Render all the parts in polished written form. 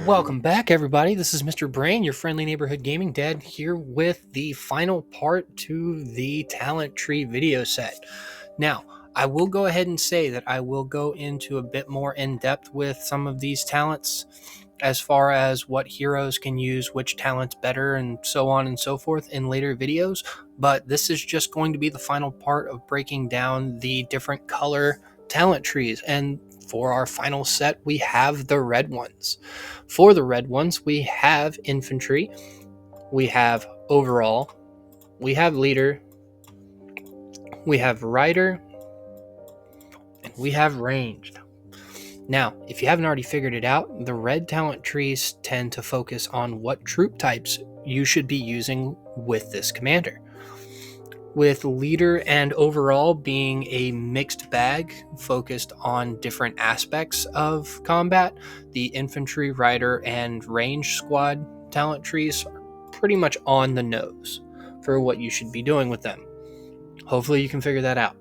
Welcome back, everybody. This is Mr. Brain, your friendly neighborhood gaming dad, here with the final part to the talent tree video set. Now, I will go ahead and say that I will go into a bit more in depth with some of these talents as far as what heroes can use which talents better and so on and so forth in later videos, but this is just going to be the final part of breaking down the different color talent trees. And for our final set, we have the red ones. For the red ones, we have infantry, we have overall, we have leader, we have rider, and we have ranged. Now, if you haven't already figured it out, the red talent trees tend to focus on what troop types you should be using with this commander. With leader and overall being a mixed bag focused on different aspects of combat, the infantry, rider, and range squad talent trees are pretty much on the nose for what you should be doing with them. Hopefully you can figure that out.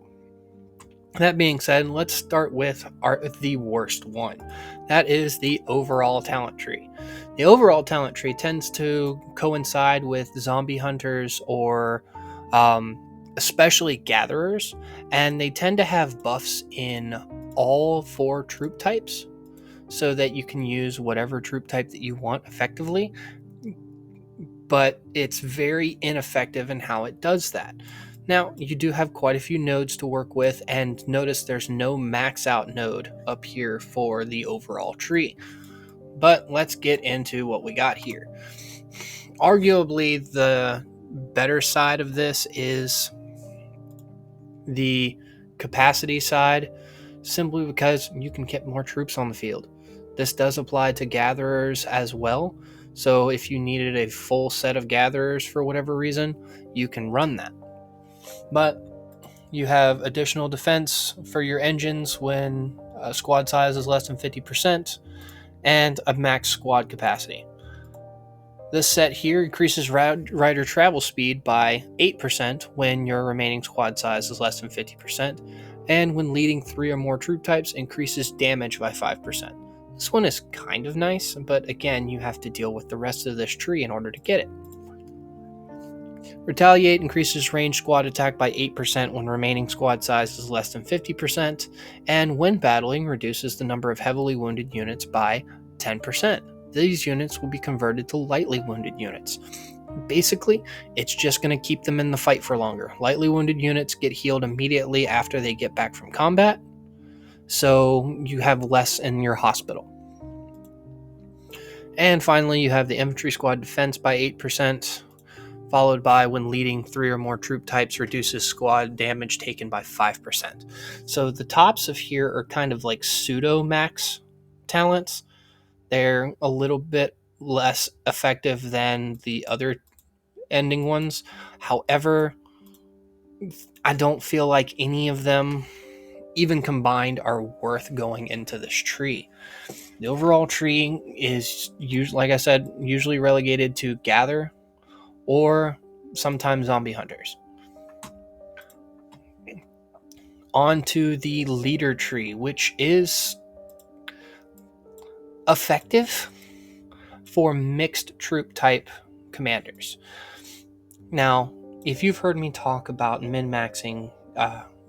That being said, let's start with the worst one. That is the overall talent tree. The overall talent tree tends to coincide with zombie hunters or especially gatherers, and they tend to have buffs in all 4 troop types so that you can use whatever troop type that you want effectively, but it's very ineffective in how it does that. Now, you do have quite a few nodes to work with, and notice there's no max out node up here for the overall tree. But let's get into what we got here. Arguably, the better side of this is the capacity side, simply because you can get more troops on the field. This does apply to gatherers as well, so if you needed a full set of gatherers for whatever reason, you can run that. But you have additional defense for your engines when squad size is less than 50%, and a max squad capacity. This set here increases rider travel speed by 8% when your remaining squad size is less than 50%, and when leading 3 or more troop types, increases damage by 5%. This one is kind of nice, but again, you have to deal with the rest of this tree in order to get it. Retaliate increases range squad attack by 8% when remaining squad size is less than 50%, and when battling, reduces the number of heavily wounded units by 10%. These units will be converted to lightly wounded units. Basically, it's just going to keep them in the fight for longer. Lightly wounded units get healed immediately after they get back from combat, so you have less in your hospital. And finally, you have the infantry squad defense by 8%, followed by when leading 3 or more troop types, reduces squad damage taken by 5%. So the tops of here are kind of like pseudo max talents. They're a little bit less effective than the other ending ones. However, I don't feel like any of them, even combined, are worth going into this tree. The overall tree is, like I said, usually relegated to gather or sometimes zombie hunters. On to the leader tree, which is effective for mixed troop type commanders. Now, if you've heard me talk about min-maxing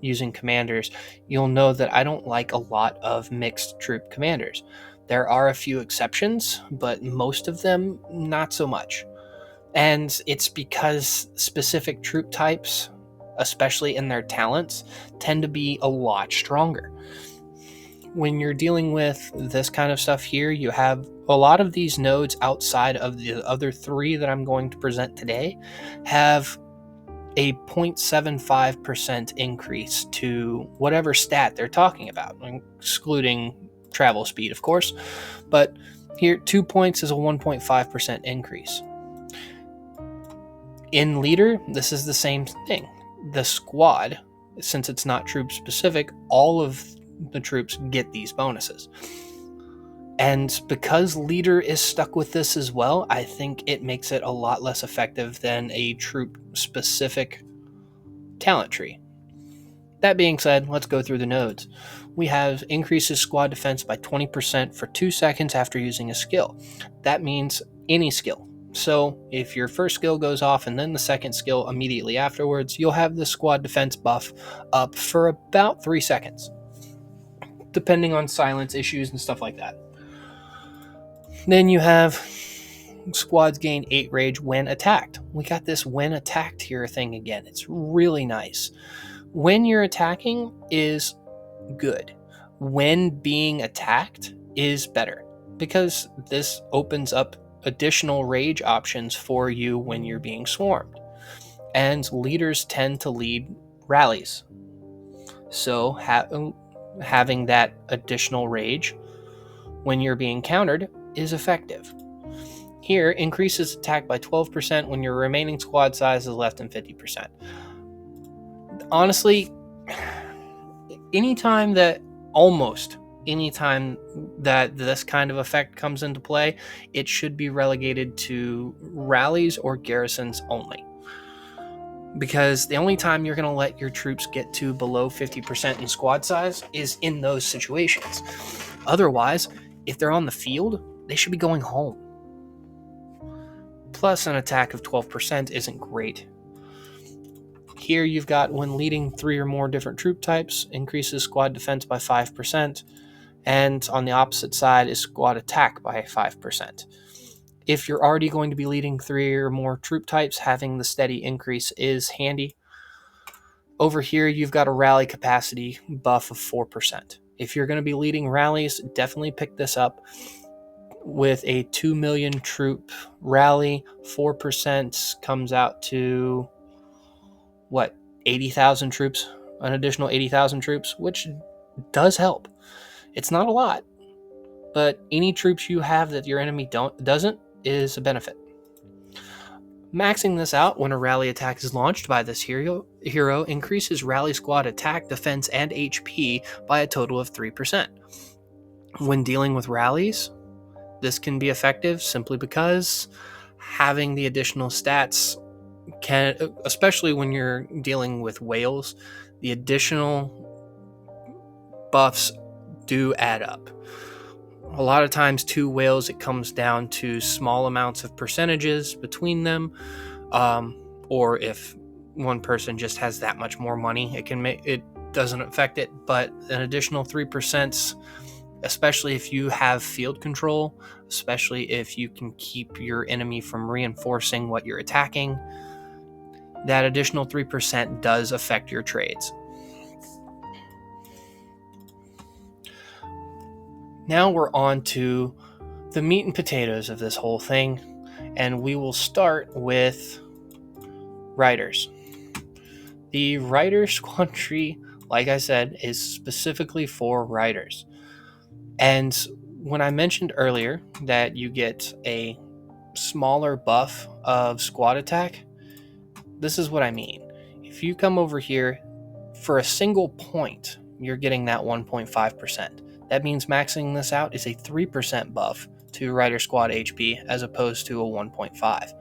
using commanders, you'll know that I don't like a lot of mixed troop commanders. There are a few exceptions, but most of them not so much. And it's because specific troop types, especially in their talents, tend to be a lot stronger. When you're dealing with this kind of stuff here, you have a lot of these nodes outside of the other 3 that I'm going to present today have a 0.75% increase to whatever stat they're talking about, excluding travel speed, of course. But here, 2 points is a 1.5% increase. In leader, this is the same thing. The squad, since it's not troop specific, all of the troops get these bonuses. And because leader is stuck with this as well, I think it makes it a lot less effective than a troop specific talent tree. That being said, let's go through the nodes. We have increases squad defense by 20% for 2 seconds after using a skill. That means any skill. So if your first skill goes off and then the second skill immediately afterwards, you'll have the squad defense buff up for about 3 seconds, depending on silence issues and stuff like that. Then you have squads gain 8 rage when attacked. We got this when attacked here thing again. It's really nice. When you're attacking is good. When being attacked is better, because this opens up additional rage options for you when you're being swarmed. And leaders tend to lead rallies. So having that additional rage when you're being countered is effective. Here, increases attack by 12% when your remaining squad size is less than 50%. Honestly, anytime that this kind of effect comes into play, it should be relegated to rallies or garrisons only. Because the only time you're going to let your troops get to below 50% in squad size is in those situations. Otherwise, if they're on the field, they should be going home. Plus, an attack of 12% isn't great. Here you've got when leading 3 or more different troop types, increases squad defense by 5%, and on the opposite side is squad attack by 5%. If you're already going to be leading 3 or more troop types, having the steady increase is handy. Over here you've got a rally capacity buff of 4%. If you're going to be leading rallies, definitely pick this up. With a 2 million troop rally, 4% comes out to 80,000 troops, an additional 80,000 troops, which does help. It's not a lot, but any troops you have that your enemy doesn't is a benefit. Maxing this out when a rally attack is launched by this hero increases rally squad attack, defense, and HP by a total of 3%. When dealing with rallies, this can be effective simply because having the additional stats can, especially when you're dealing with whales, the additional buffs do add up. A lot of times 2 whales, it comes down to small amounts of percentages between them, or if one person just has that much more money, it doesn't affect it. But an additional 3%, especially if you have field control, especially if you can keep your enemy from reinforcing what you're attacking, that additional 3% does affect your trades. Now we're on to the meat and potatoes of this whole thing, and we will start with riders. The rider squad tree, like I said, is specifically for riders. And when I mentioned earlier that you get a smaller buff of squad attack, this is what I mean. If you come over here, for a single point, you're getting that 1.5%. That means maxing this out is a 3% buff to Rider Squad HP as opposed to a 1.5.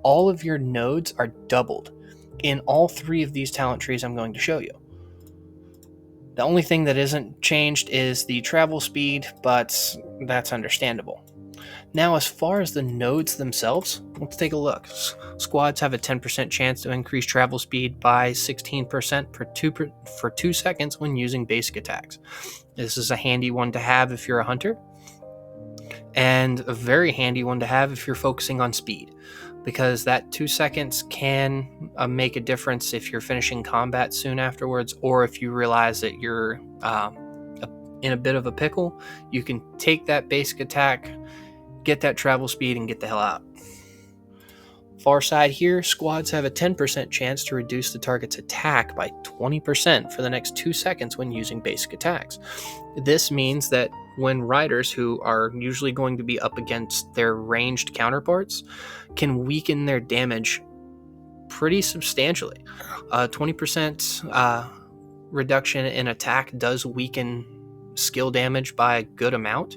All of your nodes are doubled in all 3 of these talent trees I'm going to show you. The only thing that isn't changed is the travel speed, but that's understandable. Now, as far as the nodes themselves, let's take a look. Squads have a 10% chance to increase travel speed by 16% for 2 seconds when using basic attacks. This is a handy one to have if you're a hunter, and a very handy one to have if you're focusing on speed, because that 2 seconds can make a difference if you're finishing combat soon afterwards, or if you realize that you're in a bit of a pickle, you can take that basic attack, get that travel speed, and get the hell out. Far side here, squads have a 10% chance to reduce the target's attack by 20% for the next 2 seconds when using basic attacks. This means that when riders, who are usually going to be up against their ranged counterparts, can weaken their damage pretty substantially. 20% reduction in attack does weaken skill damage by a good amount.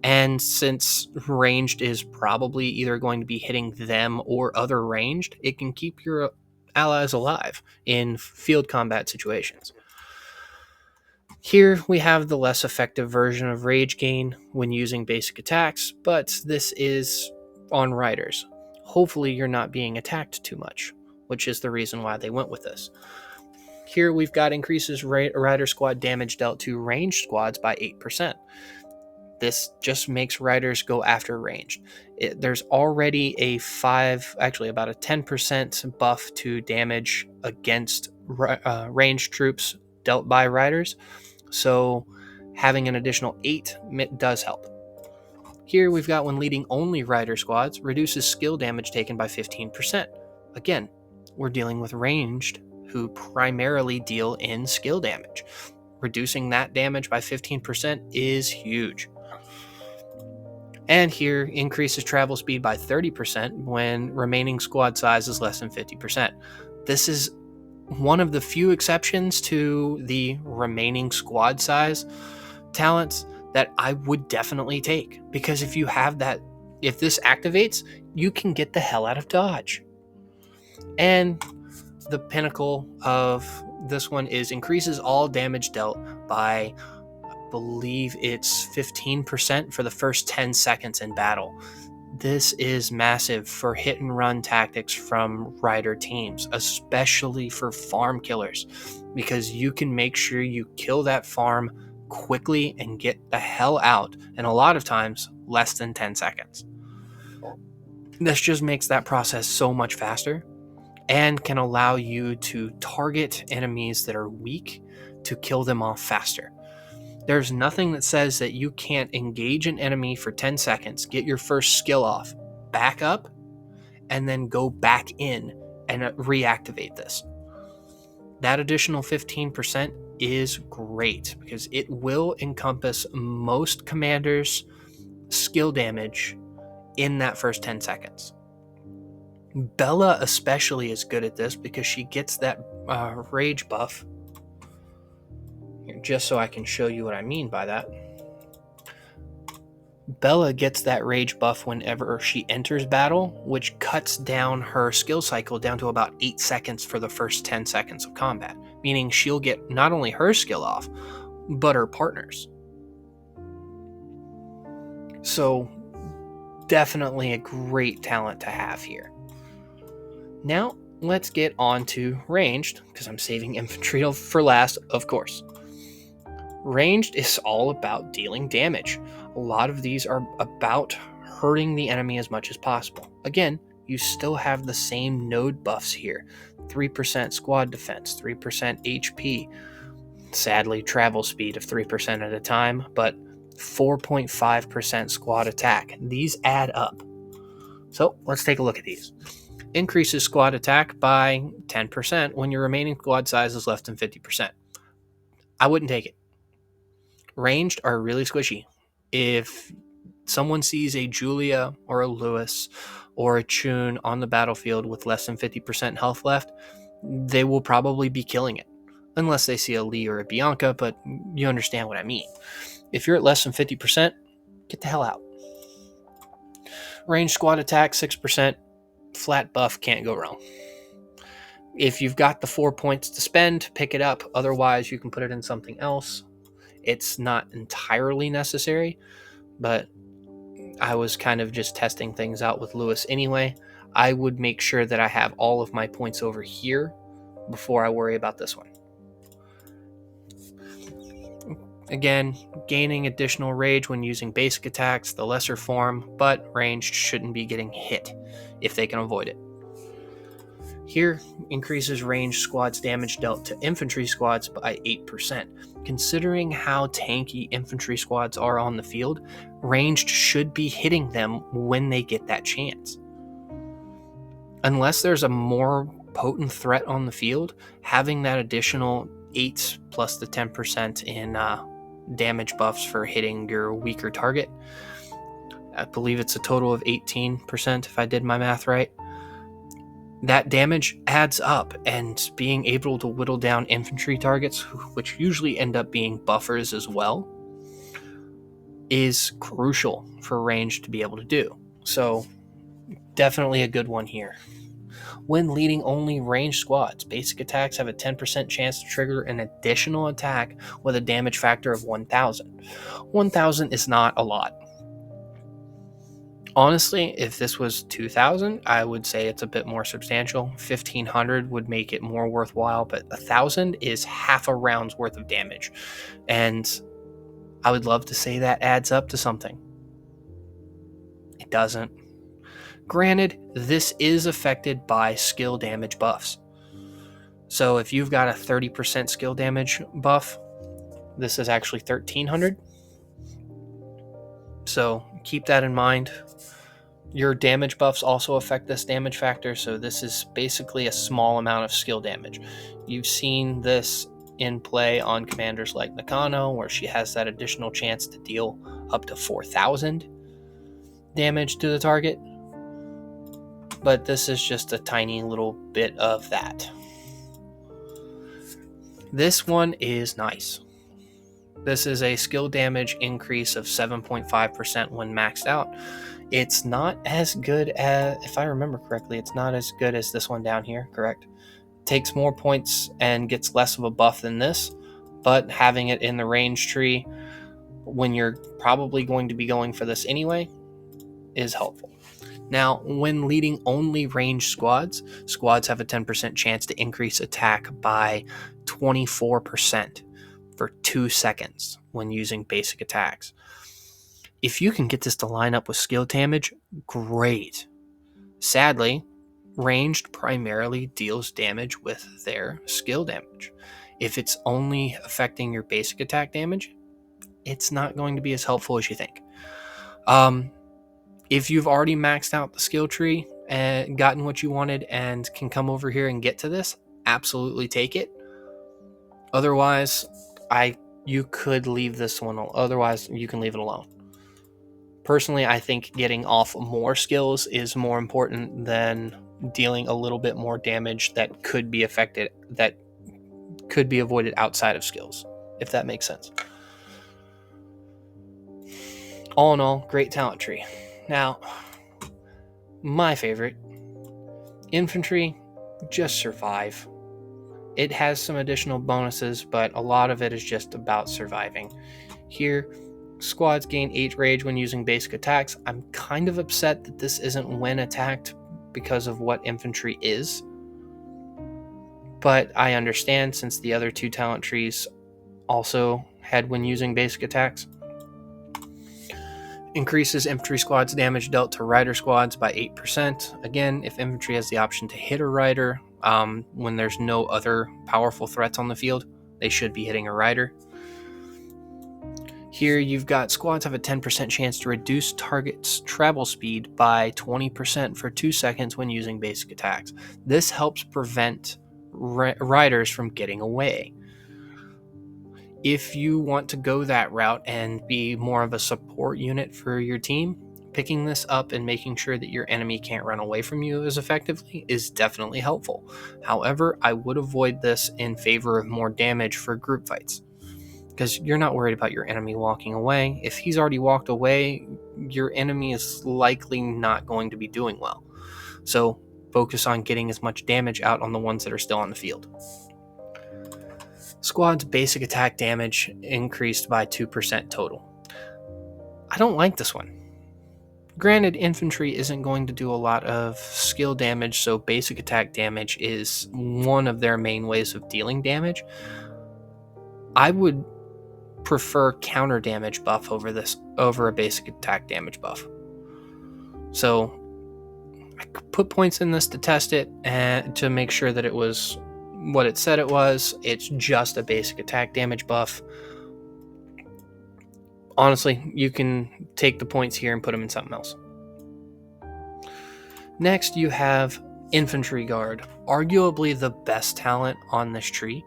And since ranged is probably either going to be hitting them or other ranged, it can keep your allies alive in field combat situations. Here we have the less effective version of Rage Gain when using basic attacks, but this is on riders. Hopefully you're not being attacked too much, which is the reason why they went with this. Here we've got increases rider squad damage dealt to ranged squads by 8%. This just makes riders go after ranged. There's already about a 10% buff to damage against ranged troops dealt by riders. So having an additional 8 does help. Here we've got when leading only rider squads, reduces skill damage taken by 15%. Again, we're dealing with ranged who primarily deal in skill damage. Reducing that damage by 15% is huge. And here increases travel speed by 30% when remaining squad size is less than 50%. This is one of the few exceptions to the remaining squad size talents that I would definitely take, because if you have that, if this activates, you can get the hell out of dodge. And the pinnacle of this one is increases all damage dealt by, I believe it's 15% for the first 10 seconds in battle. This is massive for hit and run tactics from rider teams, especially for farm killers, because you can make sure you kill that farm quickly and get the hell out, and a lot of times less than 10 seconds. This just makes that process so much faster and can allow you to target enemies that are weak to kill them off faster. There's nothing that says that you can't engage an enemy for 10 seconds, get your first skill off, back up, and then go back in and reactivate this. That additional 15% is great because it will encompass most commanders' skill damage in that first 10 seconds. Bella especially is good at this because she gets that rage buff. Here, just so I can show you what I mean by that. Bella gets that rage buff whenever she enters battle, which cuts down her skill cycle down to about 8 seconds for the first 10 seconds of combat, meaning she'll get not only her skill off, but her partner's. So definitely a great talent to have here. Now let's get on to ranged, because I'm saving infantry for last, of course. Ranged is all about dealing damage. A lot of these are about hurting the enemy as much as possible. Again, you still have the same node buffs here. 3% squad defense, 3% HP, sadly travel speed of 3% at a time, but 4.5% squad attack. These add up. So let's take a look at these. Increases squad attack by 10% when your remaining squad size is less than 50%. I wouldn't take it. Ranged are really squishy. If someone sees a Julia or a Lewis or a Chun on the battlefield with less than 50% health left, they will probably be killing it. Unless they see a Lee or a Bianca, but you understand what I mean. If you're at less than 50%, get the hell out. Ranged squad attack, 6%. Flat buff, can't go wrong. If you've got the 4 points to spend, pick it up. Otherwise, you can put it in something else. It's not entirely necessary, but I was kind of just testing things out with Lewis anyway. I would make sure that I have all of my points over here before I worry about this one. Again, gaining additional rage when using basic attacks, the lesser form, but ranged shouldn't be getting hit if they can avoid it. Here, increases ranged squads damage dealt to infantry squads by 8%. Considering how tanky infantry squads are on the field, ranged should be hitting them when they get that chance. Unless there's a more potent threat on the field, having that additional 8 plus the 10% in damage buffs for hitting your weaker target, I believe it's a total of 18% if I did my math right. That damage adds up, and being able to whittle down infantry targets, which usually end up being buffers as well, is crucial for range to be able to do. So definitely a good one here. When leading only ranged squads, basic attacks have a 10% chance to trigger an additional attack with a damage factor of 1000. 1000 is not a lot. Honestly, if this was 2000, I would say it's a bit more substantial. 1500 would make it more worthwhile, but 1000 is half a round's worth of damage. And I would love to say that adds up to something. It doesn't. Granted, this is affected by skill damage buffs. So if you've got a 30% skill damage buff, this is actually 1300. So keep that in mind. Your damage buffs also affect this damage factor, so this is basically a small amount of skill damage. You've seen this in play on commanders like Nakano, where she has that additional chance to deal up to 4000 damage to the target. But this is just a tiny little bit of that. This one is nice. This is a skill damage increase of 7.5% when maxed out. It's not as good as, if I remember correctly, it's not as good as this one down here, correct? Takes more points and gets less of a buff than this, but having it in the range tree when you're probably going to be going for this anyway is helpful. Now, when leading only ranged squads have a 10% chance to increase attack by 24% for 2 seconds when using basic attacks. If you can get this to line up with skill damage, great. Sadly, ranged primarily deals damage with their skill damage. If it's only affecting your basic attack damage, it's not going to be as helpful as you think. If you've already maxed out the skill tree and gotten what you wanted and can come over here and get to this, absolutely take it. Otherwise, you could leave this one. Otherwise, you can leave it alone. Personally, I think getting off more skills is more important than dealing a little bit more damage that could be affected, that could be avoided outside of skills, if that makes sense. All in all, great talent tree. Now, my favorite, Infantry, just survive. It has some additional bonuses, but a lot of it is just about surviving. Here, squads gain 8 rage when using basic attacks. I'm kind of upset that this isn't when attacked because of what Infantry is, but I understand since the other 2 talent trees also had when using basic attacks. Increases infantry squads damage dealt to rider squads by 8%. Again, if infantry has the option to hit a rider when there's no other powerful threats on the field, they should be hitting a rider. Here you've got squads have a 10% chance to reduce target's travel speed by 20% for 2 seconds when using basic attacks. This helps prevent riders from getting away. If you want to go that route and be more of a support unit for your team, picking this up and making sure that your enemy can't run away from you as effectively is definitely helpful. However, I would avoid this in favor of more damage for group fights, because you're not worried about your enemy walking away. If he's already walked away, your enemy is likely not going to be doing well. So focus on getting as much damage out on the ones that are still on the field. Squad's basic attack damage increased by 2% total. I don't like this one. Granted, infantry isn't going to do a lot of skill damage, so basic attack damage is one of their main ways of dealing damage. I would prefer counter damage buff over a basic attack damage buff. So I put points in this to test it and to make sure that it was what it said it was. It's just a basic attack damage buff. Honestly, you can take the points here and put them in something else. Next, you have Infantry Guard, arguably the best talent on this tree.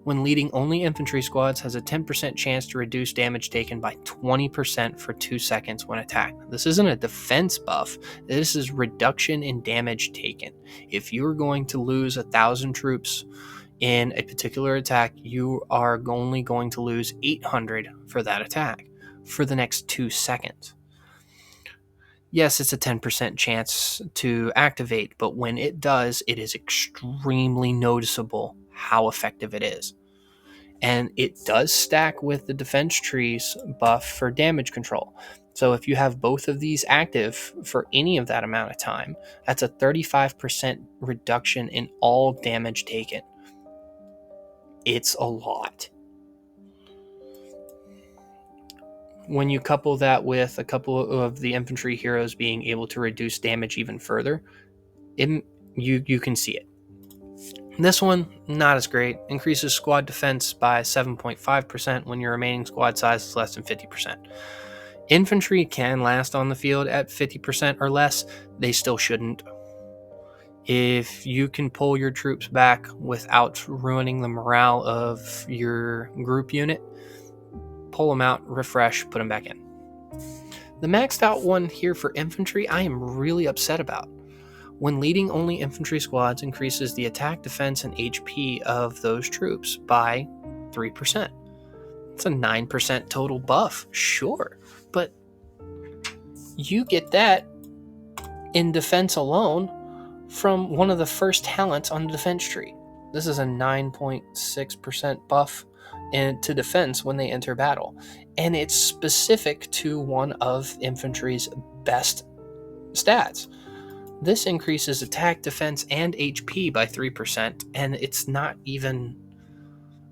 When leading only infantry squads, has a 10% chance to reduce damage taken by 20% for 2 seconds when attacked. This isn't a defense buff, this is reduction in damage taken. If you're going to lose 1,000 troops in a particular attack, you are only going to lose 800 for that attack for the next 2 seconds. Yes, it's a 10% chance to activate, but when it does, it is extremely noticeable how effective it is. And it does stack with the defense trees buff for damage control. So if you have both of these active for any of that amount of time, that's a 35% reduction in all damage taken. It's a lot. When you couple that with a couple of the infantry heroes being able to reduce damage even further, you can see it. This one, not as great. Increases squad defense by 7.5% when your remaining squad size is less than 50%. Infantry can last on the field at 50% or less. They still shouldn't. If you can pull your troops back without ruining the morale of your group unit, pull them out, refresh, put them back in. The maxed out one here for infantry, I am really upset about. When leading only infantry squads increases the attack, defense, and HP of those troops by 3%. It's a 9% total buff, sure, but you get that in defense alone from one of the first talents on the defense tree. This is a 9.6% buff to defense when they enter battle, and it's specific to one of infantry's best stats. This increases attack, defense, and HP by 3%, and it's not even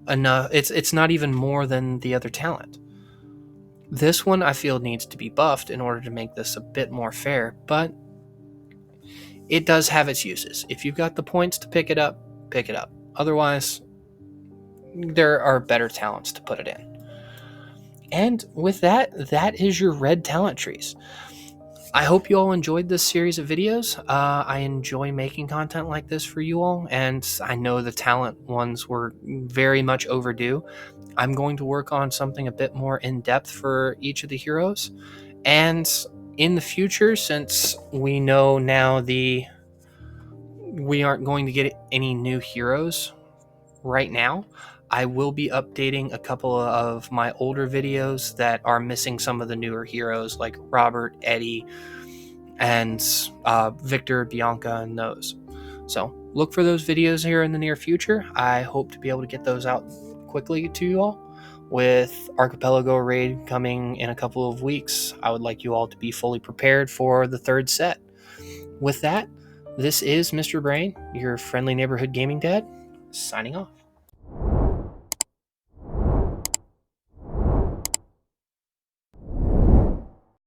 enough. It's not even more than the other talent. This one I feel needs to be buffed in order to make this a bit more fair, but it does have its uses. If you've got the points to pick it up, pick it up. Otherwise, there are better talents to put it in. And with that, that is your red talent trees. I hope you all enjoyed this series of videos. I enjoy making content like this for you all, and I know the talent ones were very much overdue. I'm going to work on something a bit more in-depth for each of the heroes, and in the future, since we know now we aren't going to get any new heroes right now, I will be updating a couple of my older videos that are missing some of the newer heroes like Robert, Eddie, and Victor, Bianca, and those. So look for those videos here in the near future. I hope to be able to get those out quickly to you all. With Archipelago Raid coming in a couple of weeks, I would like you all to be fully prepared for the third set. With that, this is Mr. Brain, your friendly neighborhood gaming dad, signing off.